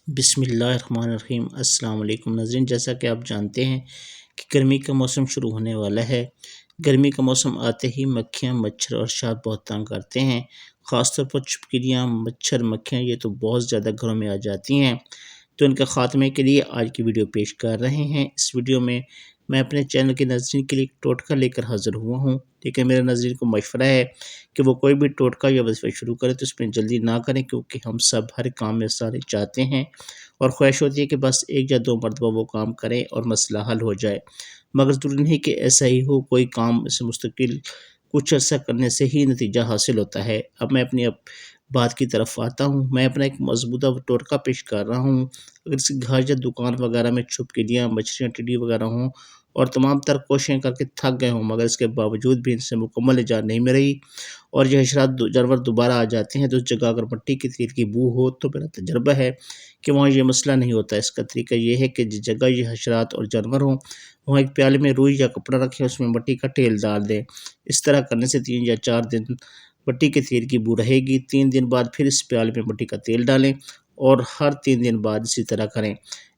بسم اللہ الرحمن الرحیم۔ السلام علیکم ناظرین، جیسا کہ آپ جانتے ہیں کہ گرمی کا موسم شروع ہونے والا ہے۔ گرمی کا موسم آتے ہی مکھیاں، مچھر اور شہد بہت تنگ کرتے ہیں، خاص طور پر چھپکلیاں، مچھر، مکھیاں یہ تو بہت زیادہ گھروں میں آ جاتی ہیں۔ تو ان کے خاتمے کے لیے آج کی ویڈیو پیش کر رہے ہیں۔ اس ویڈیو میں اپنے چینل کے ناظرین کے لیے ایک ٹوٹکا لے کر حاضر ہوا ہوں، لیکن میرے ناظرین کو مشورہ ہے کہ وہ کوئی بھی ٹوٹکا یا وظیفہ شروع کرے تو اس میں جلدی نہ کریں، کیونکہ ہم سب ہر کام میں سارے چاہتے ہیں اور خواہش ہوتی ہے کہ بس ایک یا دو مرتبہ وہ کام کریں اور مسئلہ حل ہو جائے، مگر ضروری نہیں کہ ایسا ہی ہو۔ کوئی کام اسے مستقل کچھ عرصہ کرنے سے ہی نتیجہ حاصل ہوتا ہے۔ اب میں اپنی بات کی طرف آتا ہوں۔ میں اپنا ایک مضبوطہ ٹوٹکا پیش کر رہا ہوں۔ اگر اس گھر یا دکان وغیرہ میں چھپکلیاں، مچھلیاں، ٹڈی وغیرہ ہوں اور تمام تر کوششیں کر کے تھک گئے ہوں، مگر اس کے باوجود بھی ان سے مکمل نجات نہیں مل رہی اور یہ حشرات جانور دوبارہ آ جاتے ہیں، تو اس جگہ اگر مٹی کی تیل کی بو ہو تو میرا تجربہ ہے کہ وہاں یہ مسئلہ نہیں ہوتا۔ اس کا طریقہ یہ ہے کہ جس جگہ یہ حشرات اور جانور ہوں وہاں ایک پیالے میں روئی یا کپڑا رکھیں، اس میں مٹی کا تیل ڈال دیں۔ اس طرح کرنے سے 3 یا 4 دن مٹی کے تیل کی بو رہے گی۔ 3 دن بعد پھر اس پیالے میں مٹی کا تیل ڈالیں اور ہر 3 دن بعد اسی طرح کریں۔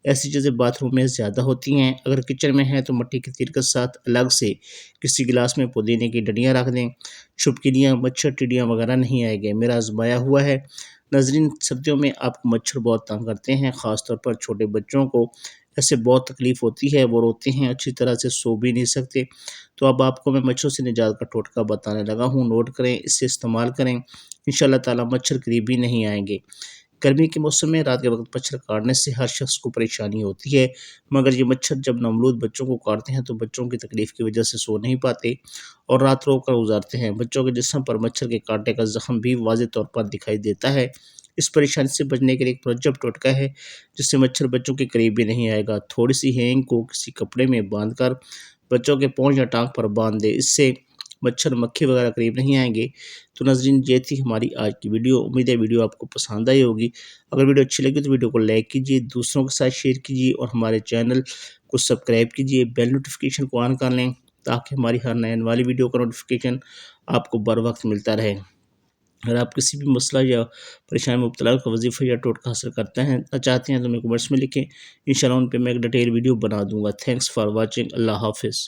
ایسی چیزیں باتھ روم میں زیادہ ہوتی ہیں۔ اگر کچن میں ہیں تو مٹی کے تیل کے ساتھ الگ سے کسی گلاس میں پودینے کی ڈنڈیاں رکھ دیں، چھپکلیاں، مچھر، ٹڈیاں وغیرہ نہیں آئے گے۔ میرا آزمایا ہوا ہے۔ ناظرین، سردیوں میں آپ کو مچھر بہت تنگ کرتے ہیں، خاص طور پر چھوٹے بچوں کو ایسے بہت تکلیف ہوتی ہے، وہ روتے ہیں، اچھی طرح سے سو بھی نہیں سکتے۔ تو اب آپ کو میں مچھروں سے نجات کا ٹوٹکا بتانے لگا ہوں، نوٹ کریں، اس سے استعمال کریں، انشاءاللہ تعالی مچھر قریب بھی نہیں آئیں گے۔ گرمی کے موسم میں رات کے وقت مچھر کاٹنے سے ہر شخص کو پریشانی ہوتی ہے، مگر یہ مچھر جب نومولود بچوں کو کاٹتے ہیں تو بچوں کی تکلیف کی وجہ سے سو نہیں پاتے اور رات رو کر گزارتے ہیں۔ بچوں کے جسم پر مچھر کے کانٹے کا زخم بھی واضح طور پر دکھائی دیتا ہے۔ اس پریشانی سے بچنے کے لیے ایک مرجب ٹوٹکا ہے جس سے مچھر بچوں کے قریب بھی نہیں آئے گا۔ تھوڑی سی ہینگ کو کسی کپڑے میں باندھ کر بچوں کے پاؤں یا ٹانگ پر باندھ دے، اس سے مچھر، مکھی وغیرہ قریب نہیں آئیں گے۔ تو ناظرین، یہ تھی ہماری آج کی ویڈیو۔ امید ہے ویڈیو آپ کو پسند آئی ہوگی۔ اگر ویڈیو اچھی لگی تو ویڈیو کو لائک کیجیے، دوسروں کے ساتھ شیئر کیجیے اور ہمارے چینل کو سبسکرائب کیجیے، بیل نوٹیفیکیشن کو آن کر لیں تاکہ ہماری ہر نئے آنے والی ویڈیو کا نوٹیفیکیشن آپ کو بر وقت ملتا رہے۔ اگر آپ کسی بھی مسئلہ یا پریشانی میں مبتلا کا وظیفہ یا ٹوٹکا حاصل کرتے ہیں چاہتے ہیں تو میرے کمنٹس میں لکھیں، انشاءاللہ ان پہ میں ایک ڈیٹیل ویڈیو بنا دوں گا۔ Thanks for watching. اللہ حافظ۔